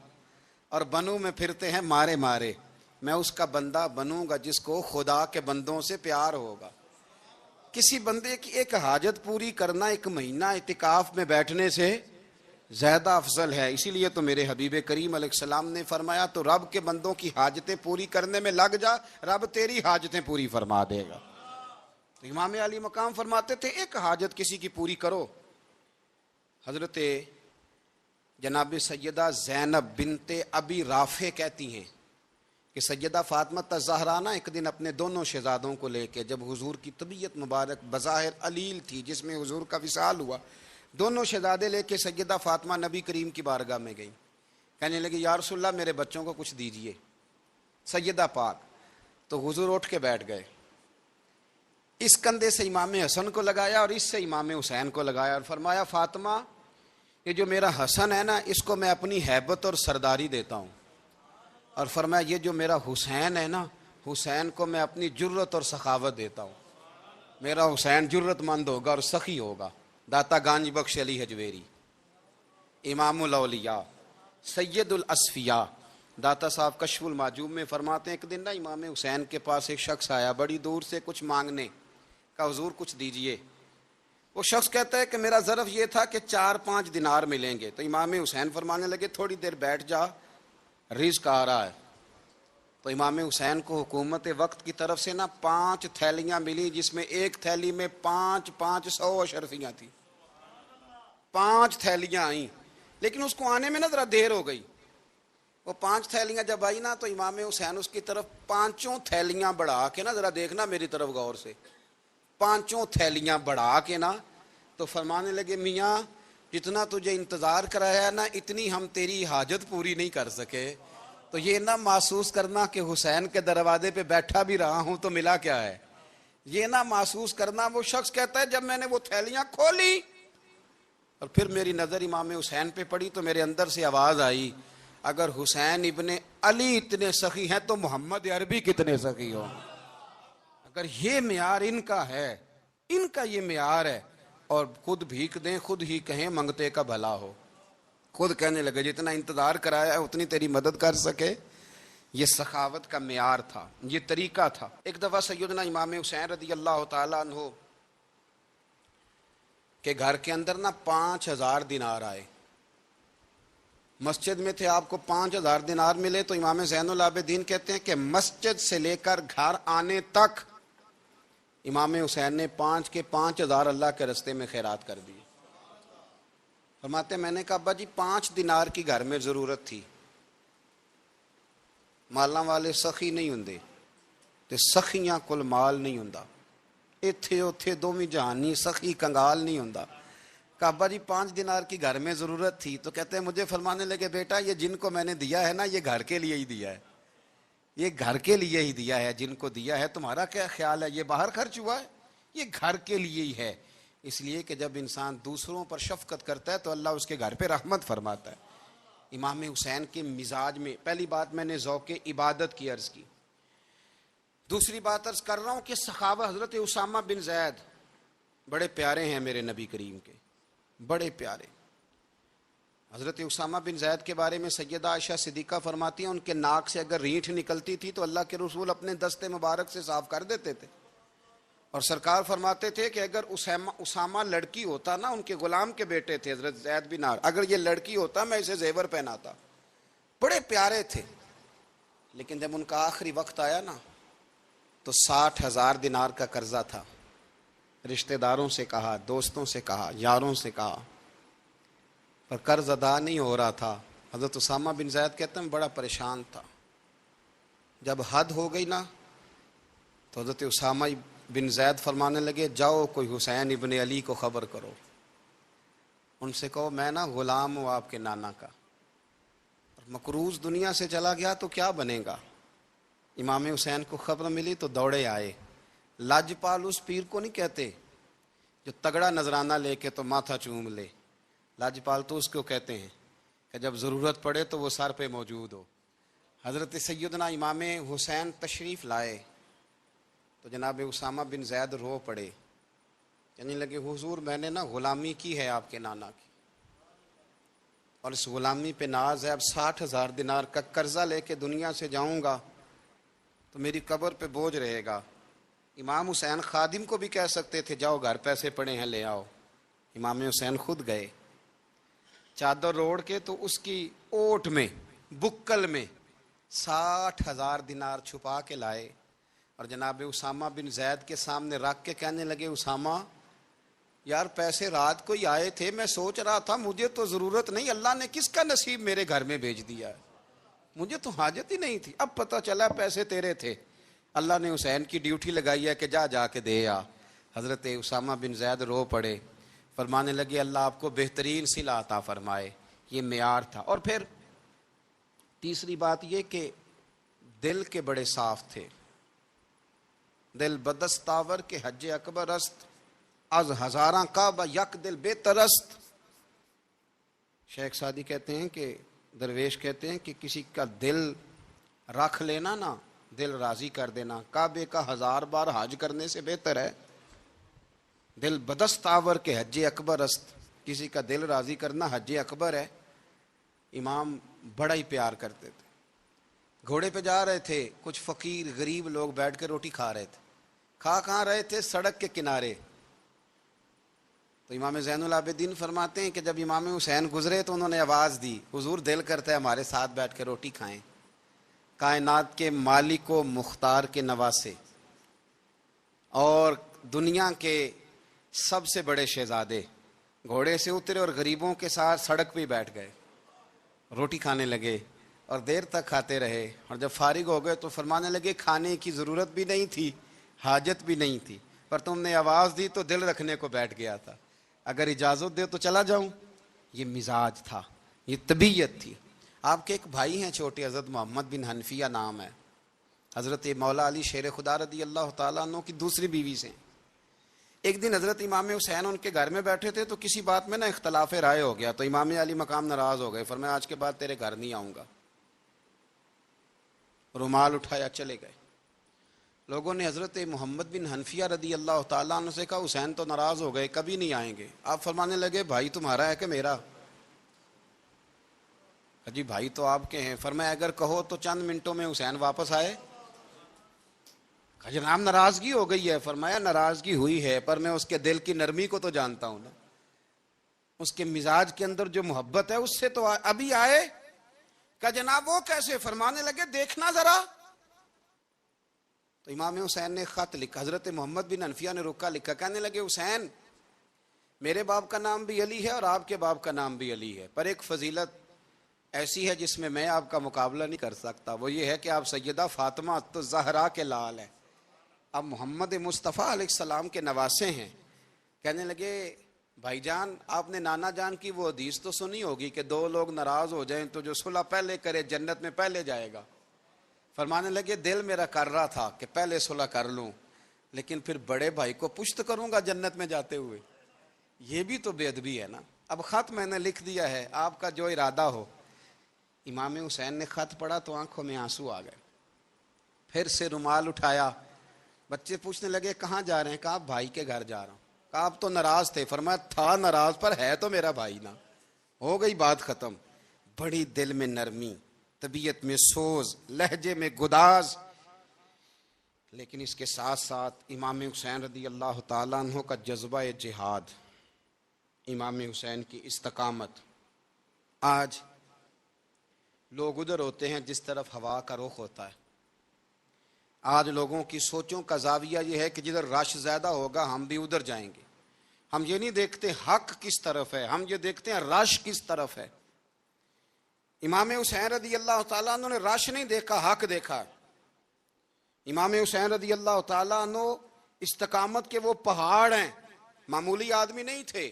اور بنوں میں پھرتے ہیں مارے مارے، میں اس کا بندہ بنوں گا جس کو خدا کے بندوں سے پیار ہوگا۔ کسی بندے کی ایک حاجت پوری کرنا 1 مہینہ اعتکاف میں بیٹھنے سے زیادہ افضل ہے۔ اسی لیے تو میرے حبیب کریم علیہ السلام نے فرمایا تو رب کے بندوں کی حاجتیں پوری کرنے میں لگ جا، رب تیری حاجتیں پوری فرما دے گا۔ تو امام علی مقام فرماتے تھے ایک حاجت کسی کی پوری کرو۔ حضرت جناب سیدہ زینب بنت ابی رافع کہتی ہیں کہ سیدہ فاطمہ الزہرا نا ایک دن اپنے دونوں شہزادوں کو لے کے، جب حضور کی طبیعت مبارک بظاہر علیل تھی جس میں حضور کا وصال ہوا، دونوں شہزادے لے کے سیدہ فاطمہ نبی کریم کی بارگاہ میں گئیں، کہنے لگی یا رسول اللہ میرے بچوں کو کچھ دیجئے۔ سیدہ پاک تو حضور اٹھ کے بیٹھ گئے، اس کندھے سے امام حسن کو لگایا اور اس سے امام حسین کو لگایا اور فرمایا فاطمہ یہ جو میرا حسن ہے نا اس کو میں اپنی ہیبت اور سرداری دیتا ہوں، اور فرمایا یہ جو میرا حسین ہے نا حسین کو میں اپنی جرت اور سخاوت دیتا ہوں، میرا حسین جرت مند ہوگا اور سخی ہوگا۔ داتا گانج بخش علی حجویری، امام الاولیاء، سید الاصفیاء، داتا صاحب کشف المعجوب میں فرماتے ہیں ایک دن نا امام حسین کے پاس ایک شخص آیا بڑی دور سے کچھ مانگنے کا، حضور کچھ دیجئے۔ وہ شخص کہتا ہے کہ میرا ظرف یہ تھا کہ 4-5 دینار ملیں گے۔ تو امام حسین فرمانے لگے تھوڑی دیر بیٹھ جا، رزق آ رہا ہے۔ تو امام حسین کو حکومت وقت کی طرف سے نا 5 تھیلیاں ملی جس میں ایک تھیلی میں 500 اشرفیاں تھیں، 5 تھیلیاں آئیں، لیکن اس کو آنے میں نا ذرا دیر ہو گئی۔ وہ 5 تھیلیاں جب آئی نا تو امام حسین اس کی طرف 5 تھیلیاں بڑھا کے نا، ذرا دیکھنا میری طرف غور سے، 5 تھیلیاں بڑھا کے نا تو فرمانے لگے میاں جتنا تجھے انتظار کرایا نا اتنی ہم تیری حاجت پوری نہیں کر سکے، تو یہ نہ محسوس کرنا کہ حسین کے دروازے پہ بیٹھا بھی رہا ہوں تو ملا کیا ہے، یہ نہ محسوس کرنا۔ وہ شخص کہتا ہے جب میں نے وہ تھیلیاں کھولی اور پھر میری نظر امام حسین پہ پڑی تو میرے اندر سے آواز آئی اگر حسین ابن علی اتنے سخی ہیں تو محمد عربی کتنے سخی ہوں۔ اگر یہ معیار ان کا ہے، ان کا یہ معیار ہے، اور خود بھیک دیں خود ہی کہیں منگتے کا بھلا ہو، خود کہنے لگے جتنا انتظار کرایا ہے اتنی تیری مدد کر سکے یہ سخاوت کا معیار تھا، یہ طریقہ تھا۔ ایک دفعہ سیدنا امام حسین رضی اللہ تعالیٰ عنہ کے گھر کے اندر 5000 دینار آئے۔ مسجد میں تھے، آپ کو 5000 دینار ملے تو امام زین العابدین کہتے ہیں کہ مسجد سے لے کر گھر آنے تک امام حسین نے 5 کے 5000 اللہ کے رستے میں خیرات کر دی۔ فرماتے ہیں میں نے کہا ابا جی 5 دینار کی گھر میں ضرورت تھی، مالاں والے سخی نہیں ہوندے تے سخیاں کل مال نہیں ہوندا، ایتھے اوتھے دوویں جہانی سخی کنگال نہیں ہوندا۔ کہا ابا جی 5 دینار کی گھر میں ضرورت تھی، تو کہتے ہیں مجھے فرمانے لگے بیٹا یہ جن کو میں نے دیا ہے نا یہ گھر کے لیے ہی دیا ہے، یہ گھر کے لیے ہی دیا ہے، جن کو دیا ہے تمہارا کیا خیال ہے یہ باہر خرچ ہوا ہے؟ یہ گھر کے لیے ہی ہے۔ اس لیے کہ جب انسان دوسروں پر شفقت کرتا ہے تو اللہ اس کے گھر پہ رحمت فرماتا ہے۔ امام حسین کے مزاج میں پہلی بات میں نے ذوق عبادت کی عرض کی، دوسری بات عرض کر رہا ہوں کہ سخاوت حضرت اسامہ بن زید بڑے پیارے ہیں میرے نبی کریم کے، بڑے پیارے۔ حضرت اسامہ بن زید کے بارے میں سیدہ عائشہ صدیقہ فرماتی ہیں ان کے ناک سے اگر رینٹھ نکلتی تھی تو اللہ کے رسول اپنے دستے مبارک سے صاف کر دیتے تھے، اور سرکار فرماتے تھے کہ اگر اسامہ لڑکی ہوتا نا، ان کے غلام کے بیٹے تھے حضرت زید بن عامر، اگر یہ لڑکی ہوتا میں اسے زیور پہناتا۔ بڑے پیارے تھے، لیکن جب ان کا آخری وقت آیا نا تو 60,000 دینار کا قرضہ تھا۔ رشتہ داروں سے کہا، دوستوں سے کہا، یاروں سے کہا، پر قرض ادا نہیں ہو رہا تھا۔ حضرت اسامہ بن زید کہتے ہیں بڑا پریشان تھا۔ جب حد ہو گئی نا تو حضرت اسامہ بن زید فرمانے لگے جاؤ کوئی حسین ابن علی کو خبر کرو، ان سے کہو میں نا غلام ہوں آپ کے نانا کا، مقروض دنیا سے چلا گیا تو کیا بنے گا۔ امام حسین کو خبر ملی تو دوڑے آئے۔ لاجپال اس پیر کو نہیں کہتے جو تگڑا نذرانہ لے کے تو ماتھا چوم لے، لاجپال تو اس کو کہتے ہیں کہ جب ضرورت پڑے تو وہ سر پہ موجود ہو۔ حضرت سیدنا امام حسین تشریف لائے تو جناب اسامہ بن زید رو پڑے، کہنے لگے حضور میں نے نا غلامی کی ہے آپ کے نانا کی، اور اس غلامی پہ ناز ہے، اب 60,000 دینار کا قرضہ لے کے دنیا سے جاؤں گا تو میری قبر پہ بوجھ رہے گا۔ امام حسین خادم کو بھی کہہ سکتے تھے جاؤ گھر پیسے پڑے ہیں لے آؤ، امام حسین خود گئے، چادر روڑ کے تو اس کی اوٹ میں بکل میں 60,000 دینار چھپا کے لائے، اور جناب اسامہ بن زید کے سامنے رکھ کے کہنے لگے اسامہ یار پیسے رات کو ہی آئے تھے، میں سوچ رہا تھا مجھے تو ضرورت نہیں، اللہ نے کس کا نصیب میرے گھر میں بھیج دیا ہے، مجھے تو حاجت ہی نہیں تھی، اب پتہ چلا پیسے تیرے تھے، اللہ نے حسین کی ڈیوٹی لگائی ہے کہ جا کے دے آ۔ حضرت اسامہ بن زید رو پڑے، فرمانے لگے اللہ آپ کو بہترین صلہ عطا فرمائے۔ یہ معیار تھا۔ اور پھر تیسری بات یہ کہ دل کے بڑے صاف تھے، دل بدستاور کے حج اکبر است، از ہزاراں کعبہ یک دل بہتر است۔ شیخ سعدی کہتے ہیں کہ درویش کہتے ہیں کہ کسی کا دل رکھ لینا نا، دل راضی کر دینا، کعبے کا 1000 بار حج کرنے سے بہتر ہے۔ دل بدستاور کے حج اکبر است، کسی کا دل راضی کرنا حج اکبر ہے۔ امام بڑا ہی پیار کرتے تھے۔ گھوڑے پہ جا رہے تھے، کچھ فقیر غریب لوگ بیٹھ کے روٹی کھا رہے تھے، کھا کہاں رہے تھے؟ سڑک کے کنارے۔ تو امام زین العابدین فرماتے ہیں کہ جب امام حسین گزرے تو انہوں نے آواز دی حضور دل کرتا ہے ہمارے ساتھ بیٹھ کے روٹی کھائیں۔ کائنات کے مالک و مختار کے نواسے اور دنیا کے سب سے بڑے شہزادے گھوڑے سے اترے اور غریبوں کے ساتھ سڑک پہ بیٹھ گئے، روٹی کھانے لگے اور دیر تک کھاتے رہے، اور جب فارغ ہو گئے تو فرمانے لگے کھانے کی ضرورت بھی نہیں تھی، حاجت بھی نہیں تھی، پر تم نے آواز دی تو دل رکھنے کو بیٹھ گیا تھا، اگر اجازت دے تو چلا جاؤں۔ یہ مزاج تھا، یہ طبیعت تھی۔ آپ کے ایک بھائی ہیں چھوٹے، حضرت محمد بن حنفیہ نام ہے، حضرت مولا علی شیر خدا رضی اللہ تعالیٰ عنہ کی دوسری بیوی سے۔ ایک دن حضرت امام حسین ان کے گھر میں بیٹھے تھے تو کسی بات میں نا اختلاف رائے ہو گیا، تو امام علی مقام ناراض ہو گئے، فرمایا آج کے بعد تیرے گھر نہیں آؤں گا، رومال اٹھایا چلے گئے۔ لوگوں نے حضرت محمد بن حنفیہ رضی اللہ تعالیٰ عنہ سے کہا حسین تو ناراض ہو گئے، کبھی نہیں آئیں گے۔ آپ فرمانے لگے بھائی تمہارا ہے کہ میرا؟ جی بھائی تو آپ کے ہیں. فرمایا اگر کہو تو چند منٹوں میں حسین واپس آئے. جناب ناراضگی ہو گئی ہے. فرمایا ناراضگی ہوئی ہے پر میں اس کے دل کی نرمی کو تو جانتا ہوں نا, اس کے مزاج کے اندر جو محبت ہے اس سے تو ابھی آئے. کہ جناب وہ کیسے؟ فرمانے لگے دیکھنا ذرا. تو امام حسین نے خط لکھا, حضرت محمد بن حنفیہ نے رکا لکھا, کہنے لگے حسین میرے باپ کا نام بھی علی ہے اور آپ کے باپ کا نام بھی علی ہے, پر ایک فضیلت ایسی ہے جس میں آپ کا مقابلہ نہیں کر سکتا. وہ یہ ہے کہ آپ سیدہ فاطمہ تو زہرا کے لال ہیں, اب محمد مصطفیٰ علیہ السلام کے نواسے ہیں. کہنے لگے بھائی جان آپ نے نانا جان کی وہ حدیث تو سنی ہوگی کہ دو لوگ ناراض ہو جائیں تو جو صلح پہلے کرے جنت میں پہلے جائے گا. فرمانے لگے دل میرا کر رہا تھا کہ پہلے صلح کر لوں, لیکن پھر بڑے بھائی کو پشت کروں گا جنت میں جاتے ہوئے, یہ بھی تو بے ادبی ہے نا. اب خط میں نے لکھ دیا ہے, آپ کا جو ارادہ ہو. امام حسین نے خط پڑھا تو آنکھوں میں آنسو آ گئے. پھر سے رومال اٹھایا. بچے پوچھنے لگے کہاں جا رہے ہیں؟ کہا بھائی کے گھر جا رہا ہوں. کہا آپ تو ناراض تھے. فرمایا تھا ناراض پر ہے تو میرا بھائی نا. ہو گئی بات ختم. بڑی دل میں نرمی, طبیعت میں سوز, لہجے میں گداز, لیکن اس کے ساتھ ساتھ امام حسین رضی اللہ تعالیٰ عنہ کا جذبہ جہاد, امام حسین کی استقامت. آج لوگ ادھر ہوتے ہیں جس طرف ہوا کا رخ ہوتا ہے. آج لوگوں کی سوچوں کا زاویہ یہ ہے کہ جدھر رش زیادہ ہوگا ہم بھی ادھر جائیں گے. ہم یہ نہیں دیکھتے حق کس طرف ہے, ہم یہ دیکھتے ہیں رش کس طرف ہے. امام حسین رضی اللہ تعالیٰ عنہ نے رش نہیں دیکھا, حق دیکھا. امام حسین رضی اللہ تعالیٰ عنہ استقامت کے وہ پہاڑ ہیں, معمولی آدمی نہیں تھے.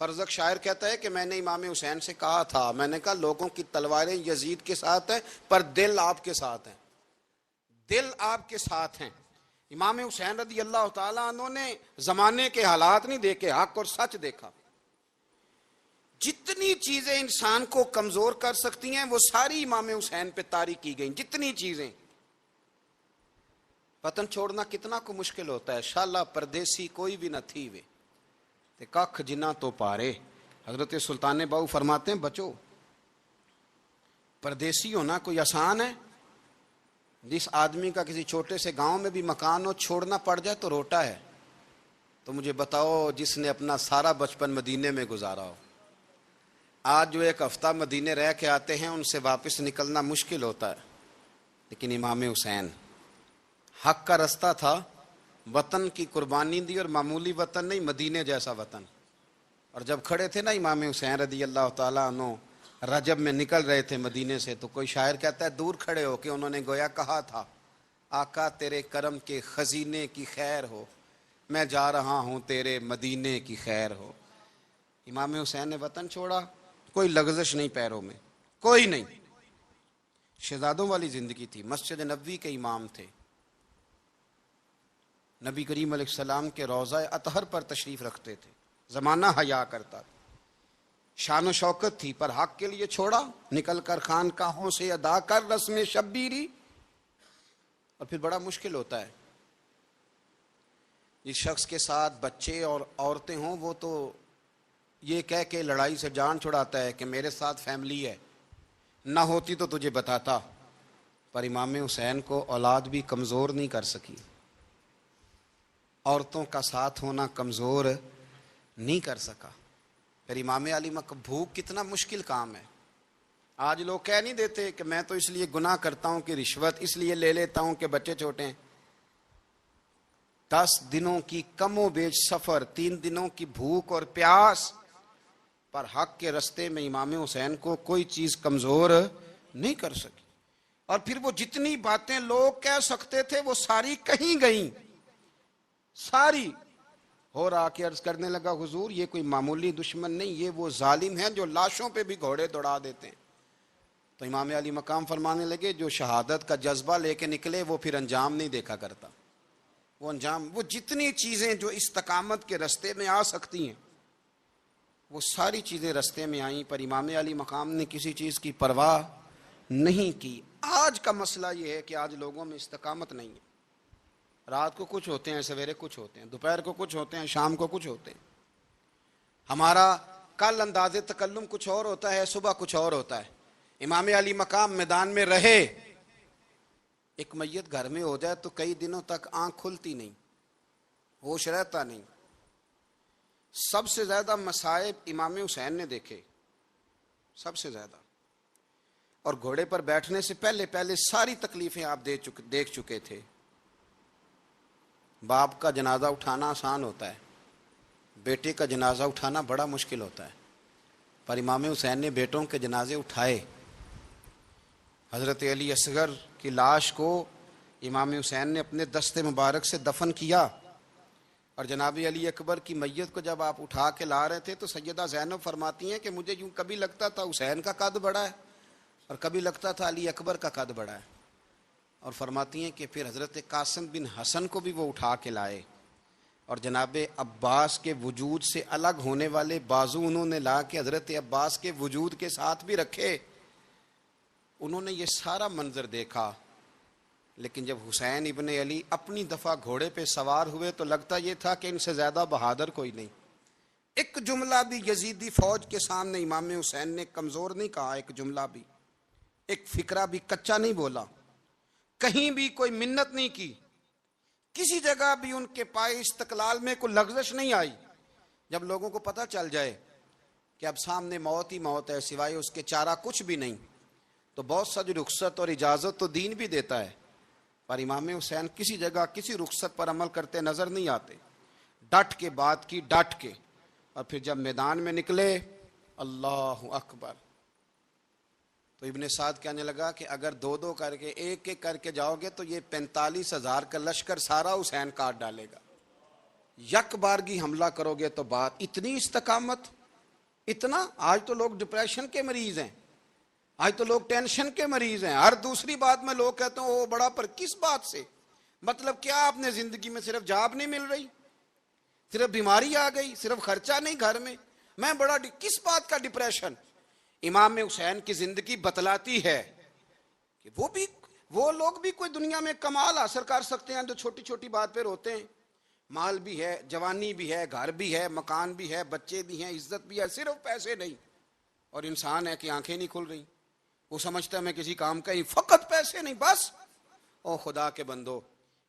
فرزق شاعر کہتا ہے کہ میں نے امام حسین سے کہا تھا, میں نے کہا لوگوں کی تلواریں یزید کے ساتھ ہیں پر دل آپ کے ساتھ ہیں, دل آپ کے ساتھ ہیں. امام حسین رضی اللہ تعالیٰ عنہ نے زمانے کے حالات نہیں دیکھے, حق اور سچ دیکھا. جتنی چیزیں انسان کو کمزور کر سکتی ہیں وہ ساری امام حسین پہ طاری کی گئیں. جتنی چیزیں, وطن چھوڑنا کتنا کو مشکل ہوتا ہے. شالا پردیسی کوئی بھی نہ تھی وے تے ککھ جنہ تو پارے. حضرت سلطان باؤ فرماتے ہیں بچو, پردیسی ہونا کوئی آسان ہے؟ جس آدمی کا کسی چھوٹے سے گاؤں میں بھی مکان ہو, چھوڑنا پڑ جائے تو روٹا ہے. تو مجھے بتاؤ جس نے اپنا سارا بچپن مدینے میں گزارا ہو. آج جو ایک ہفتہ مدینے رہ کے آتے ہیں ان سے واپس نکلنا مشکل ہوتا ہے. لیکن امام حسین حق کا رستہ تھا, وطن کی قربانی دی, اور معمولی وطن نہیں, مدینے جیسا وطن. اور جب کھڑے تھے نا امام حسین رضی اللہ تعالیٰ عنہ رجب میں نکل رہے تھے مدینے سے, تو کوئی شاعر کہتا ہے دور کھڑے ہو کے انہوں نے گویا کہا تھا آقا تیرے کرم کے خزینے کی خیر ہو, میں جا رہا ہوں تیرے مدینے کی خیر ہو. امام حسین نے وطن چھوڑا, کوئی لغزش نہیں پیروں میں, کوئی نہیں. شہزادوں والی زندگی تھی, مسجد نبوی کے امام تھے, نبی کریم علیہ السلام کے روضہ اطہر پر تشریف رکھتے تھے, زمانہ حیا کرتا تھا, شان و شوکت تھی, پر حق کے لیے چھوڑا. نکل کر خانقاہوں سے ادا کر رسم شبیری. اور پھر بڑا مشکل ہوتا ہے جس شخص کے ساتھ بچے اور عورتیں ہوں, وہ تو یہ کہہ کے لڑائی سے جان چھڑاتا ہے کہ میرے ساتھ فیملی ہے, نہ ہوتی تو تجھے بتاتا. پر امام حسین کو اولاد بھی کمزور نہیں کر سکی, عورتوں کا ساتھ ہونا کمزور نہیں کر سکا. پھر امام علی بھوک کتنا مشکل کام ہے. آج لوگ کہہ نہیں دیتے کہ میں تو اس لیے گناہ کرتا ہوں کہ رشوت اس لیے لے لیتا ہوں کہ بچے چھوٹے ہیں. 10 دنوں کی کم و بیش سفر, 3 دنوں کی بھوک اور پیاس, پر حق کے رستے میں امام حسین کو کوئی چیز کمزور نہیں کر سکی. اور پھر وہ جتنی باتیں لوگ کہہ سکتے تھے وہ ساری کہیں گئیں, ساری. اور آ کے عرض کرنے لگا حضور یہ کوئی معمولی دشمن نہیں, یہ وہ ظالم ہیں جو لاشوں پہ بھی گھوڑے دوڑا دیتے ہیں. تو امام علی مقام فرمانے لگے جو شہادت کا جذبہ لے کے نکلے وہ پھر انجام نہیں دیکھا کرتا. وہ انجام, وہ جتنی چیزیں جو استقامت کے رستے میں آ سکتی ہیں وہ ساری چیزیں رستے میں آئیں, پر امام علی مقام نے کسی چیز کی پرواہ نہیں کی. آج کا مسئلہ یہ ہے کہ آج لوگوں میں استقامت نہیں ہے. رات کو کچھ ہوتے ہیں, سویرے کچھ ہوتے ہیں, دوپہر کو کچھ ہوتے ہیں, شام کو کچھ ہوتے ہیں. ہمارا کل انداز تکلم کچھ اور ہوتا ہے، صبح کچھ اور ہوتا ہے۔ امام علی مقام میدان میں رہے، ایک میت گھر میں ہو جائے تو کئی دنوں تک آنکھ کھلتی نہیں، ہوش رہتا نہیں۔ سب سے زیادہ مصائب امام حسین نے دیکھے، سب سے زیادہ، اور گھوڑے پر بیٹھنے سے پہلے ساری تکلیفیں آپ دیکھ چکے تھے۔ باپ کا جنازہ اٹھانا آسان ہوتا ہے، بیٹے کا جنازہ اٹھانا بڑا مشکل ہوتا ہے، پر امام حسین نے بیٹوں کے جنازے اٹھائے۔ حضرت علی اصغر کی لاش کو امام حسین نے اپنے دست مبارک سے دفن کیا، اور جناب علی اکبر کی میت کو جب آپ اٹھا کے لا رہے تھے تو سیدہ زینب فرماتی ہیں کہ مجھے یوں کبھی لگتا تھا حسین کا قد بڑا ہے اور کبھی لگتا تھا علی اکبر کا قد بڑا ہے، اور فرماتی ہیں کہ پھر حضرت قاسم بن حسن کو بھی وہ اٹھا کے لائے، اور جناب عباس کے وجود سے الگ ہونے والے بازو انہوں نے لا کے حضرت عباس کے وجود کے ساتھ بھی رکھے۔ انہوں نے یہ سارا منظر دیکھا، لیکن جب حسین ابن علی اپنی دفعہ گھوڑے پہ سوار ہوئے تو لگتا یہ تھا کہ ان سے زیادہ بہادر کوئی نہیں۔ ایک جملہ بھی یزیدی فوج کے سامنے امام حسین نے کمزور نہیں کہا، ایک جملہ بھی، ایک فکرہ بھی کچا نہیں بولا، کہیں بھی کوئی منت نہیں کی، کسی جگہ بھی ان کے پائے استقلال میں کوئی لغزش نہیں آئی۔ جب لوگوں کو پتہ چل جائے کہ اب سامنے موت ہی موت ہے، سوائے اس کے چارہ کچھ بھی نہیں، تو بہت ساری رخصت اور اجازت تو دین بھی دیتا ہے، پر امام حسین کسی جگہ کسی رخصت پر عمل کرتے نظر نہیں آتے، ڈٹ کے بات کی، ڈٹ کے، اور پھر جب میدان میں نکلے، اللہ اکبر، تو ابن سعد کہنے لگا کہ اگر دو دو کر کے ایک ایک کر کے جاؤ گے تو یہ 45,000 کا لشکر سارا حسین کاٹ ڈالے گا، یک بارگی حملہ کرو گے تو بات، اتنی استقامت، اتنا۔ آج تو لوگ ڈپریشن کے مریض ہیں، آج تو لوگ ٹینشن کے مریض ہیں، ہر دوسری بات میں لوگ کہتے ہیں وہ بڑا، پر کس بات سے؟ مطلب کیا آپ نے زندگی میں صرف جاب نہیں مل رہی، صرف بیماری آ گئی، صرف خرچہ نہیں گھر میں بڑا، کس بات کا ڈپریشن؟ امام حسین کی زندگی بتلاتی ہے کہ وہ لوگ بھی کوئی دنیا میں کمال حاصل کر سکتے ہیں جو چھوٹی چھوٹی بات پہ روتے ہیں۔ مال بھی ہے، جوانی بھی ہے، گھر بھی ہے، مکان بھی ہے، بچے بھی ہیں، عزت بھی ہے، صرف پیسے نہیں، اور انسان ہے کہ آنکھیں نہیں کھل رہی، وہ سمجھتا ہے میں کسی کام کا ہی، فقط پیسے نہیں بس۔ او خدا کے بندو،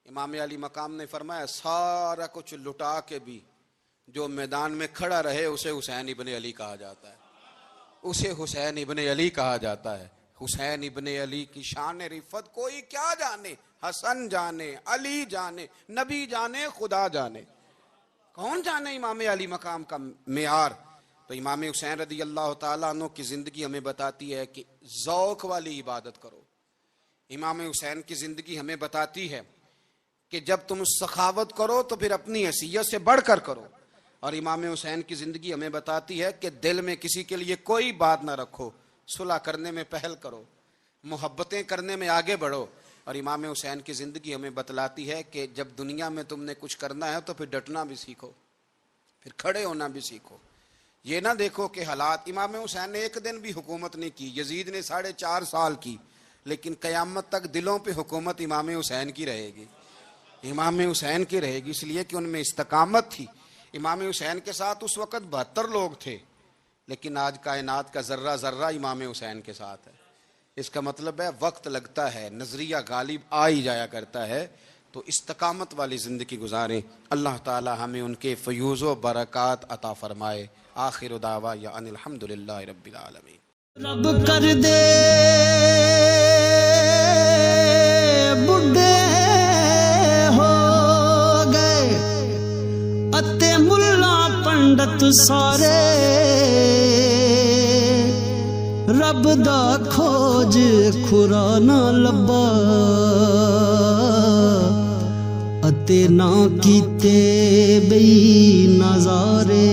امام علی مقام نے فرمایا سارا کچھ لٹا کے بھی جو میدان میں کھڑا رہے اسے حسین ابن علی کہا جاتا ہے، اسے حسین ابن علی کہا جاتا ہے۔ حسین ابن علی کی شان رفت کوئی کیا جانے، حسن جانے، علی جانے، نبی جانے، خدا جانے، کون جانے امام علی مقام کا معیار۔ تو امام حسین رضی اللہ تعالیٰ عنہ کی زندگی ہمیں بتاتی ہے کہ ذوق والی عبادت کرو۔ امام حسین کی زندگی ہمیں بتاتی ہے کہ جب تم سخاوت کرو تو پھر اپنی حیثیت سے بڑھ کر کرو، اور امام حسین کی زندگی ہمیں بتاتی ہے کہ دل میں کسی کے لیے کوئی بات نہ رکھو، صلح کرنے میں پہل کرو، محبتیں کرنے میں آگے بڑھو۔ اور امام حسین کی زندگی ہمیں بتلاتی ہے کہ جب دنیا میں تم نے کچھ کرنا ہے تو پھر ڈٹنا بھی سیکھو، پھر کھڑے ہونا بھی سیکھو، یہ نہ دیکھو کہ حالات۔ امام حسین نے ایک دن بھی حکومت نہیں کی، یزید نے 4.5 سال کی، لیکن قیامت تک دلوں پہ حکومت امام حسین کی رہے گی، امام حسین کی رہے گی، اس لیے کہ ان میں استقامت تھی۔ امام حسین کے ساتھ اس وقت 72 لوگ تھے، لیکن آج کائنات کا ذرہ ذرہ امام حسین کے ساتھ ہے۔ اس کا مطلب ہے وقت لگتا ہے، نظریہ غالب آ ہی جایا کرتا ہے، تو استقامت والی زندگی گزاریں۔ اللہ تعالی ہمیں ان کے فیوز و برکات عطا فرمائے۔ آخر دعوانا ان الحمدللہ رب العالمین۔ رب کر دے بڈھے ہو گئے اتے ملا پنڈت سارے، رب دا کھوج کھرا نہ لبا اتے نہ کیتے بئی نظارے۔